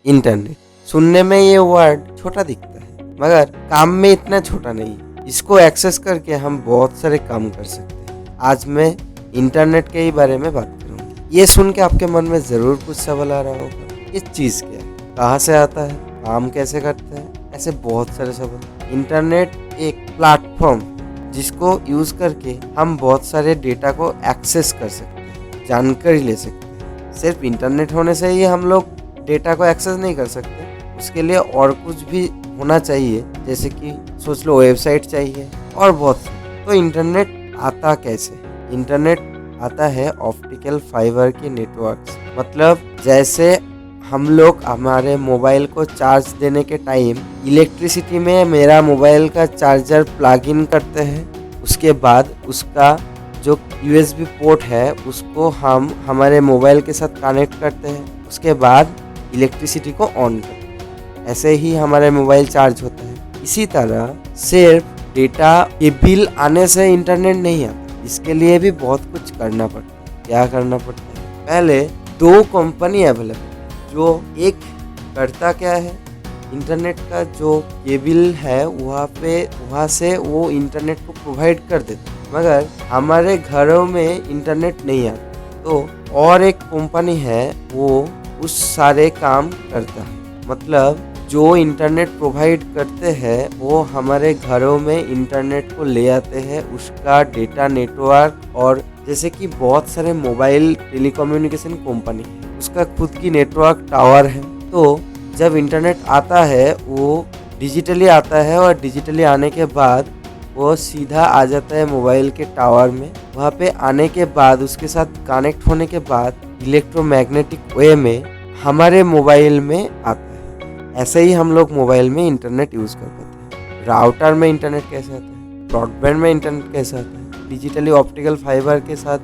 Internet. सुनने में ये वर्ड छोटा दिखता है मगर काम में इतना छोटा नहीं। इसको एक्सेस करके हम बहुत सारे काम कर सकते हैं। आज मैं इंटरनेट के ही बारे में बात करूँगा। ये सुन के आपके मन में ज़रूर कुछ सवाल आ रहा होगा, ये चीज़ क्या है, कहाँ से आता है, काम कैसे करता है, ऐसे बहुत सारे सवाल। इंटरनेट एक प्लेटफॉर्म जिसको यूज़ करके हम बहुत सारे डेटा को एक्सेस कर सकते हैं, जानकारी ले सकते हैं। सिर्फ इंटरनेट होने से ही हम लोग डेटा को एक्सेस नहीं कर सकते, उसके लिए और कुछ भी होना चाहिए, जैसे कि सोच लो वेबसाइट चाहिए और बहुत से। तो इंटरनेट आता कैसे? इंटरनेट आता है ऑप्टिकल फाइबर के नेटवर्क से। मतलब जैसे हम लोग हमारे मोबाइल को चार्ज देने के टाइम इलेक्ट्रिसिटी में मेरा मोबाइल का चार्जर प्लग इन करते हैं, उसके बाद उसका जो USB पोर्ट है उसको हम हमारे मोबाइल के साथ कनेक्ट करते हैं, उसके बाद इलेक्ट्रिसिटी को ऑन करते हैं। ऐसे ही हमारे मोबाइल चार्ज होता है। इसी तरह सिर्फ डेटा के बिल आने से इंटरनेट नहीं आता, इसके लिए भी बहुत कुछ करना पड़ता है। क्या करना पड़ता है? पहले 2 कंपनी अवेलेबल है, जो एक करता क्या है, इंटरनेट का जो केबल है वहाँ से वो इंटरनेट को प्रोवाइड कर देता है, मगर हमारे घरों में इंटरनेट नहीं आता। तो और एक कंपनी है वो उस सारे काम करता है। मतलब जो इंटरनेट प्रोवाइड करते हैं वो हमारे घरों में इंटरनेट को ले आते हैं, उसका डेटा नेटवर्क। और जैसे कि बहुत सारे मोबाइल टेलीकम्युनिकेशन कंपनी है, उसका खुद की नेटवर्क टावर है। तो जब इंटरनेट आता है वो डिजिटली आता है और डिजिटली आने के बाद वो सीधा आ जाता है मोबाइल के टावर में। वहाँ पे आने के बाद उसके साथ कनेक्ट होने के बाद इलेक्ट्रोमैग्नेटिक वे में हमारे मोबाइल में आता है। ऐसे ही हम लोग मोबाइल में इंटरनेट यूज़ कर पाते हैं। राउटर में इंटरनेट कैसे आता है, ब्रॉडबैंड में इंटरनेट कैसे आता है, डिजिटली ऑप्टिकल फाइबर के साथ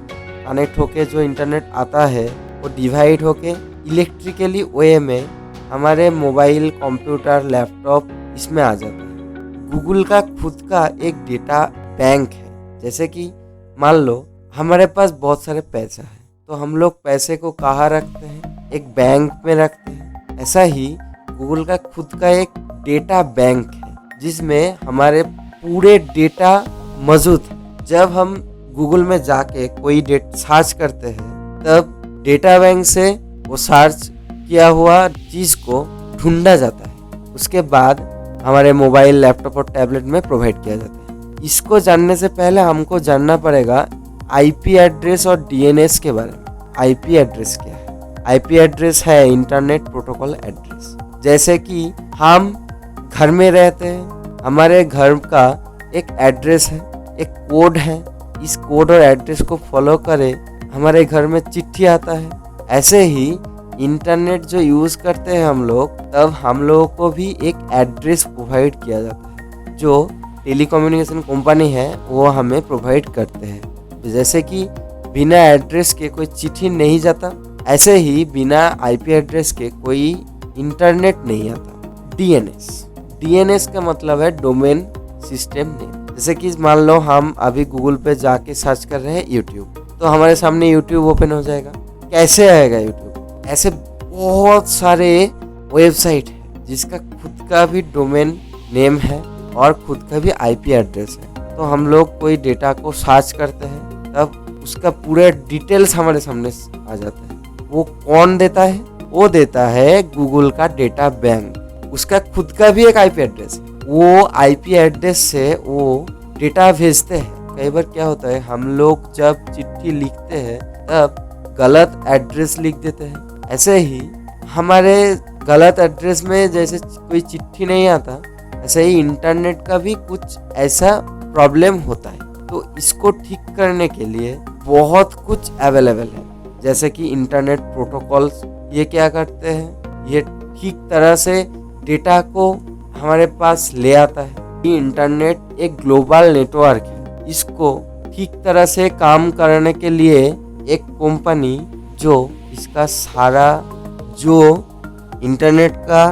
कनेक्ट होके जो इंटरनेट आता है वो डिवाइड होके इलेक्ट्रिकली वे में हमारे मोबाइल, कंप्यूटर, लैपटॉप इसमें आ जाता है। गूगल का खुद का एक डेटा बैंक है। जैसे कि मान लो हमारे पास बहुत सारे पैसा है, तो हम लोग पैसे को कहाँ रखते हैं? एक बैंक में रखते हैं। ऐसा ही गूगल का खुद का एक डेटा बैंक है जिसमें हमारे पूरे डेटा मौजूद है। जब हम गूगल में जाके कोई सर्च करते हैं तब डेटा बैंक से वो सर्च किया हुआ चीज़ को ढूंढा जाता है, उसके बाद हमारे मोबाइल, लैपटॉप और टैबलेट में प्रोवाइड किया जाता है। इसको जानने से पहले हमको जानना पड़ेगा IP एड्रेस और DNS के बारे में। IP एड्रेस क्या है? IP एड्रेस है इंटरनेट प्रोटोकॉल एड्रेस। जैसे कि हम घर में रहते हैं, हमारे घर का एक एड्रेस है, एक कोड है। इस कोड और एड्रेस को फॉलो करे हमारे घर में चिट्ठी आता है। ऐसे ही इंटरनेट जो यूज़ करते हैं हम लोग, तब हम लोगों को भी एक एड्रेस प्रोवाइड किया जाता है जो टेलीकम्युनिकेशन कंपनी है वो हमें प्रोवाइड करते हैं। जैसे कि बिना एड्रेस के कोई चिट्ठी नहीं जाता, ऐसे ही बिना IP एड्रेस के कोई इंटरनेट नहीं आता। DNS का मतलब है डोमेन सिस्टम नेम। जैसे कि मान लो हम अभी गूगल पे जाके सर्च कर रहे हैं YouTube, तो हमारे सामने YouTube ओपन हो जाएगा। कैसे आएगा YouTube? ऐसे बहुत सारे वेबसाइट है जिसका खुद का भी डोमेन नेम है और खुद का भी IP एड्रेस है। तो हम लोग कोई डेटा को सर्च करते हैं तब उसका पूरा डिटेल्स हमारे सामने आ जाता है। वो कौन देता है? वो देता है गूगल का डेटा बैंक। उसका खुद का भी एक IP एड्रेस है। वो IP एड्रेस से वो डेटा भेजते हैं। कई बार क्या होता है, हम लोग जब चिट्ठी लिखते हैं तब गलत एड्रेस लिख देते हैं। ऐसे ही हमारे गलत एड्रेस में जैसे कोई चिट्ठी नहीं आता, ऐसे ही इंटरनेट का भी कुछ ऐसा प्रॉब्लम होता है। तो इसको ठीक करने के लिए बहुत कुछ अवेलेबल है। जैसे कि इंटरनेट प्रोटोकॉल्स, ये क्या करते हैं, ये ठीक तरह से डेटा को हमारे पास ले आता है। ये इंटरनेट एक ग्लोबल नेटवर्क है, इसको ठीक तरह से काम करने के लिए एक कंपनी जो इसका सारा जो इंटरनेट का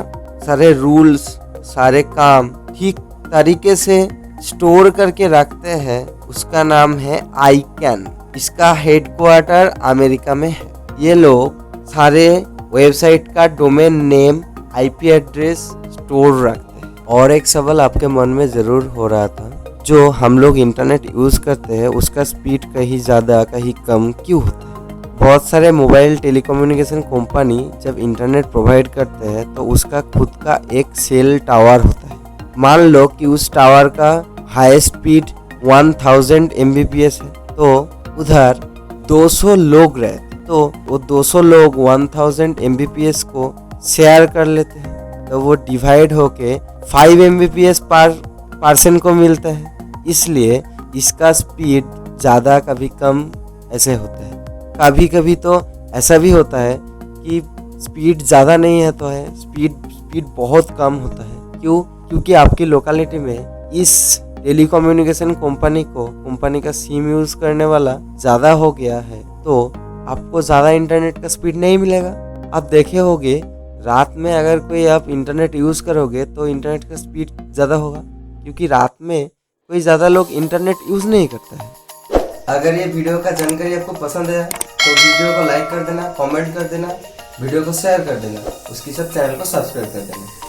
सारे रूल्स, सारे काम ठीक तरीके से स्टोर करके रखते हैं, उसका नाम है ICANN। इसका हेडक्वार्टर अमेरिका में है। ये लोग सारे वेबसाइट का domain name IP address store रखते हैं। और एक सवाल आपके मन में ज़रूर हो रहा था, जो हम लोग इंटरनेट यूज़ करते हैं उसका स्पीड कहीं ज़्यादा कहीं कम क्यों होता है। बहुत सारे मोबाइल टेलीकम्युनिकेशन कंपनी जब इंटरनेट प्रोवाइड करते हैं तो उसका खुद का एक सेल टावर होता है। मान लो कि उस टावर का हाई स्पीड 1000 Mbps है, तो उधर 200 लोग रहते, तो वो 200 लोग 1000 Mbps को शेयर कर लेते हैं, तो वो डिवाइड होके 5 Mbps पर पर्सन को मिलता है। इसलिए इसका स्पीड ज़्यादा कभी कम ऐसे होता है। कभी कभी तो ऐसा भी होता है कि स्पीड ज़्यादा नहीं है तो है स्पीड बहुत कम होता है। क्यों? क्योंकि आपकी लोकेलिटी में इस टेलीकम्युनिकेशन कंपनी का सिम यूज़ करने वाला ज़्यादा हो गया है, तो आपको ज़्यादा इंटरनेट का स्पीड नहीं मिलेगा। आप देखे होंगे रात में अगर कोई आप इंटरनेट यूज़ करोगे तो इंटरनेट का स्पीड ज़्यादा होगा, क्योंकि रात में कोई ज़्यादा लोग इंटरनेट यूज़ नहीं करता है। अगर ये वीडियो का जानकारी आपको पसंद है तो वीडियो को लाइक कर देना, कमेंट कर देना, वीडियो को शेयर कर देना, उसके साथ चैनल को सब्सक्राइब कर देना।